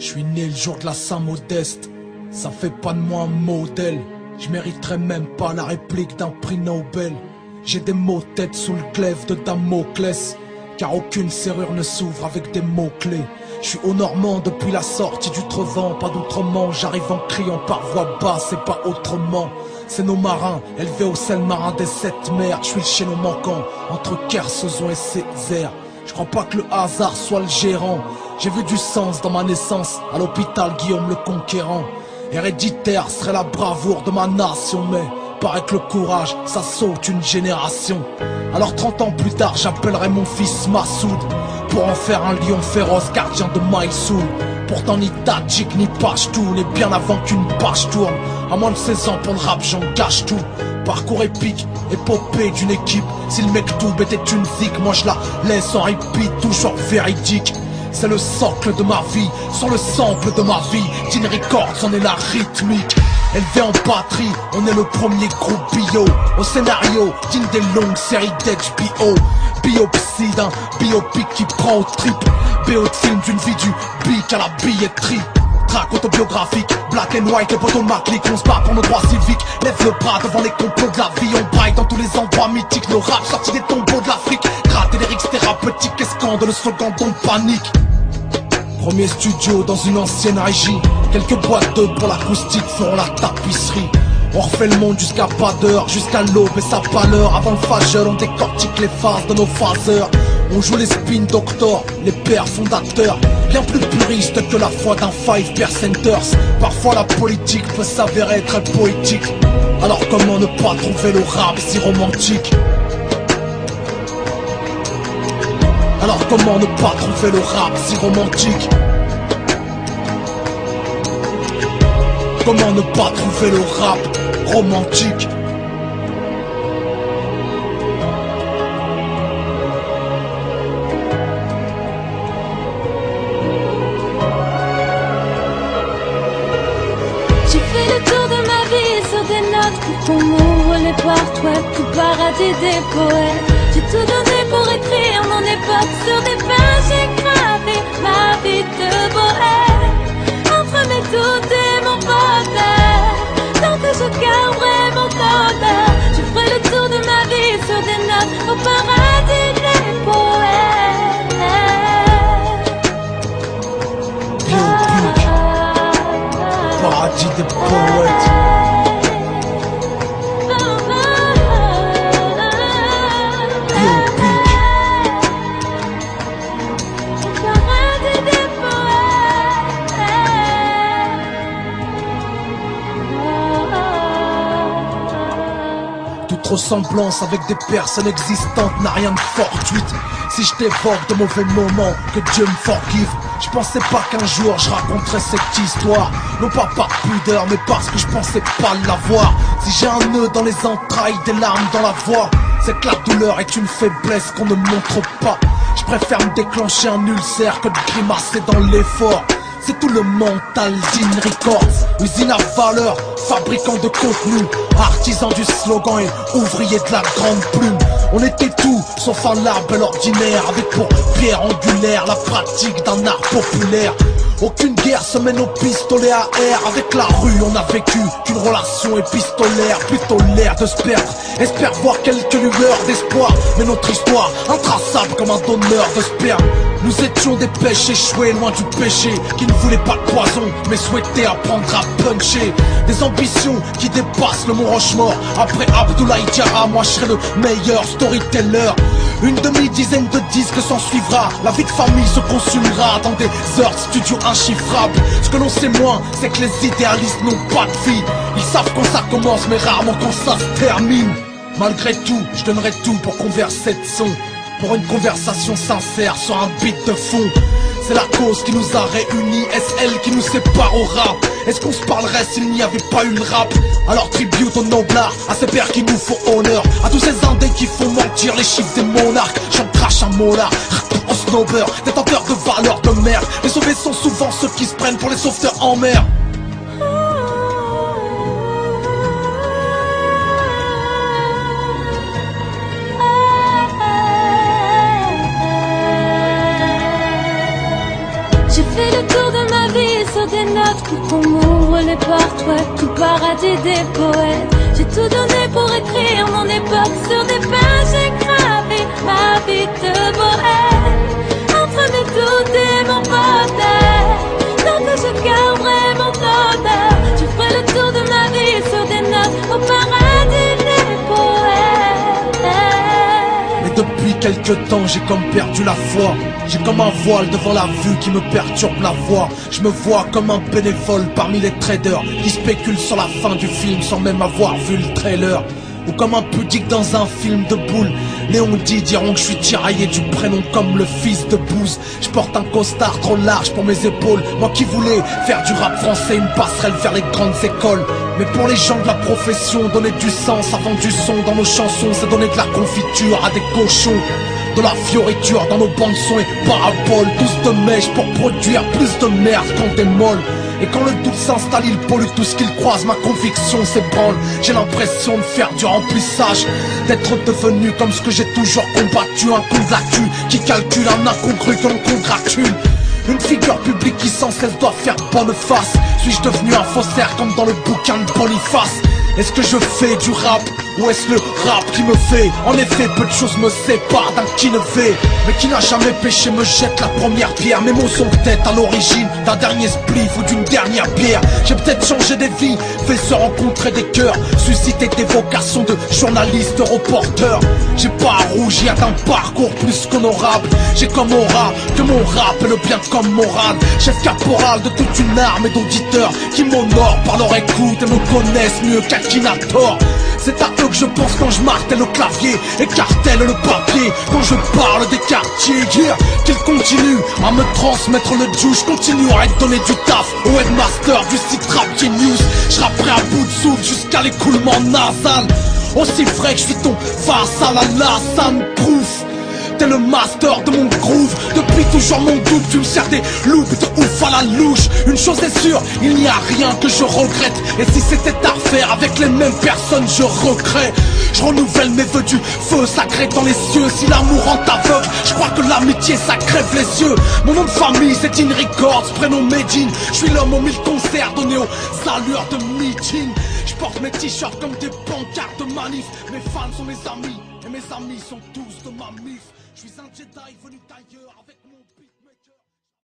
Je suis né le jour de la Saint-Modeste, ça fait pas de moi un modèle. Je mériterais même pas la réplique d'un prix Nobel. J'ai des mots-têtes sous le glaive de Damoclès, car aucune serrure ne s'ouvre avec des mots-clés. Je suis au Normand depuis la sortie du Trevant, pas d'outrement, j'arrive en criant par voix basse et pas autrement. C'est nos marins, élevés au sel marin des sept mers. Je suis le chaînon manquant, entre Kersozon et Césaire. Je crois pas que le hasard soit le gérant. J'ai vu du sens dans ma naissance, à l'hôpital Guillaume le Conquérant. Héréditaire serait la bravoure de ma nation, mais paraît que le courage, ça saute une génération. Alors 30 ans plus tard, j'appellerai mon fils Massoud, pour en faire un lion féroce, gardien de Maïsoul. Pourtant ni Tadjik ni Pashtoun, et bien avant qu'une page tourne. À moins de 16 ans pour le rap, j'engage tout. Parcours épique, épopée d'une équipe. Si le Mektoub était une zik, moi je la laisse en repeat, toujours véridique. C'est le socle de ma vie, sur le sample de ma vie. Teen Records, on est la rythmique. Élevé en patrie, on est le premier groupe bio. Au scénario, digne des longues séries d'HBO. Biopsy d'un biopic qui prend au trip. BO de film d'une vie du bic à la billetterie. Track autobiographique, black and white, les potos macliques. On se bat pour nos droits civiques. Lève le bras devant les complots de la vie. On braille dans tous les endroits mythiques. Nos raps sortis des tombeaux de l'Afrique. Gratte et lyrics thérapeutiques et scandale, le slogan dont panique. Premier studio dans une ancienne régie. Quelques boîtes d'œufs pour l'acoustique feront la tapisserie. On refait le monde jusqu'à pas d'heure, jusqu'à l'aube et sa pâleur. Avant le fageur, on décortique les phases de nos phaseurs. On joue les spin doctors, les pères fondateurs. Bien plus puristes que la foi d'un 5%ers. Parfois la politique peut s'avérer très poétique. Alors comment ne pas trouver le rap si romantique? Alors comment ne pas trouver le rap si romantique? Comment ne pas trouver le rap romantique? J'ai fait le tour de ma vie sur des notes pour qu'on m'ouvre les portes, ouais, tout paradis des poètes. J'ai tout donné pour écrire mon époque sur des pages, j'ai gravé ma vie de bohème. Entre mes doutes et mon bonheur, tant que je garderai mon bonheur, je ferai le tour de ma vie sur des notes au paradis des poètes. Biopic, paradis des poètes. Toute ressemblance avec des personnes existantes n'a rien de fortuite. Si je t'évoque de mauvais moments, que Dieu me forgive. Je pensais pas qu'un jour je raconterais cette histoire. Non pas par pudeur, mais parce que je pensais pas l'avoir. Si j'ai un nœud dans les entrailles, des larmes dans la voix, c'est que la douleur est une faiblesse qu'on ne montre pas. Je préfère me déclencher un ulcère que de grimacer dans l'effort. C'est tout le mental d'In Records, usine à valeur, fabricant de contenu, artisan du slogan et ouvrier de la grande plume. On était tout sauf un label ordinaire, avec pour pierre angulaire la pratique d'un art populaire. Aucune guerre se mène au pistolet à air. Avec la rue on a vécu qu'une relation épistolaire. Plutôt l'air de se perdre, espère voir quelques lueurs d'espoir. Mais notre histoire, intraçable comme un donneur de sperme. Nous étions des pêches échouées loin du péché, qui ne voulaient pas de poison mais souhaitaient apprendre à puncher. Des ambitions qui dépassent le mont Rochemort. Après Abdoulaye Diarra, moi je serai le meilleur storyteller. Une demi-dizaine de disques s'en suivra. La vie de famille se consumera dans des heures de studio inchiffrables. Ce que l'on sait moins, c'est que les idéalistes n'ont pas de vie. Ils savent quand ça commence mais rarement quand ça se termine. Malgré tout, je donnerai tout pour converser de son, pour une conversation sincère sur un beat de fond. C'est la cause qui nous a réunis, est-ce elle qui nous sépare au rap? Est-ce qu'on se parlerait s'il n'y avait pas une rap? Alors tribute aux noblards, à ces pères qui nous font honneur, à tous ces indés qui font mentir les chiffres des monarques. J'en crache un molar, en snowbird, détenteurs de valeurs de merde. Les sauvés sont souvent ceux qui se prennent pour les sauveteurs en mer. J'ai fait le tour de ma vie pour qu'on m'ouvre les portes, ouais, tout paradis des poètes. J'ai tout donné pour écrire mon époque sur des pages gravées, ma vie de bohème, entre mes doutes et mon bonheur. Tant que je garderai mon honneur, je ferai le tour de ma vie sur des notes au paradis des poètes. Mais depuis quelque temps j'ai comme perdu la foi. J'ai comme un voile devant la vue qui me perturbe la voix. Je me vois comme un bénévole parmi les traders qui spéculent sur la fin du film sans même avoir vu le trailer. Ou comme un pudique dans un film de boule. Léon dit diront que je suis tiraillé du prénom comme le fils de Bouze. Je porte un costard trop large pour mes épaules. Moi qui voulais faire du rap français une passerelle vers les grandes écoles. Mais pour les gens de la profession, donner du sens avant du son dans nos chansons, c'est donner de la confiture à des cochons. De la fioriture dans nos bandes son et paraboles. Tous de mèche pour produire plus de merde qu'on démole. Et quand le doute s'installe, il pollue tout ce qu'il croise. Ma conviction s'ébranle. J'ai l'impression de faire du remplissage, d'être devenu comme ce que j'ai toujours combattu. Un con de la cul qui calcule un incongru que l'on congratule. Une figure publique qui sans cesse doit faire bonne face. Suis-je devenu un faussaire comme dans le bouquin de Boniface? Est-ce que je fais du rap ou est-ce le rap qui me fait? En effet, peu de choses me séparent d'un qui ne fait. Mais qui n'a jamais péché me jette la première pierre. Mes mots sont peut-être à l'origine d'un dernier spliff ou d'une dernière bière. J'ai peut-être changé des vies, fait se rencontrer des cœurs, suscité des vocations de journaliste, reporter. J'ai pas rougi à d'un parcours plus qu'honorable. J'ai comme aura que mon rap est le bien comme morale. Chef caporal de toute une armée d'auditeurs qui m'honorent par leur écoute et me connaissent mieux qu'Akinator. C'est à eux que je pense quand je martèle le clavier, écartèle le papier, quand je parle des quartiers. Yeah, qu'ils continuent à me transmettre le juice, je continuerai de donner du taf au headmaster du site Rap Genius. Je rapperai à bout de souffle jusqu'à l'écoulement nasal. Aussi vrai que je suis ton vassal à Lassane Proof. T'es le master de mon groove. Depuis toujours mon doute, tu me sers des loups de ouf à la louche. Une chose est sûre, il n'y a rien que je regrette. Et si c'était à refaire avec les mêmes personnes, je recrée. Je renouvelle mes vœux du feu sacré dans les cieux. Si l'amour rend aveugle, je crois que l'amitié ça crève les yeux. Mon nom de famille c'est In Records, prénom Medine. Je suis l'homme aux 1000 concerts donnés aux allures de meeting. Je porte mes t-shirts comme des pancartes de manif. Mes fans sont mes amis et mes amis sont tous de ma mif. Je suis un Jedi venu d'ailleurs avec mon beat.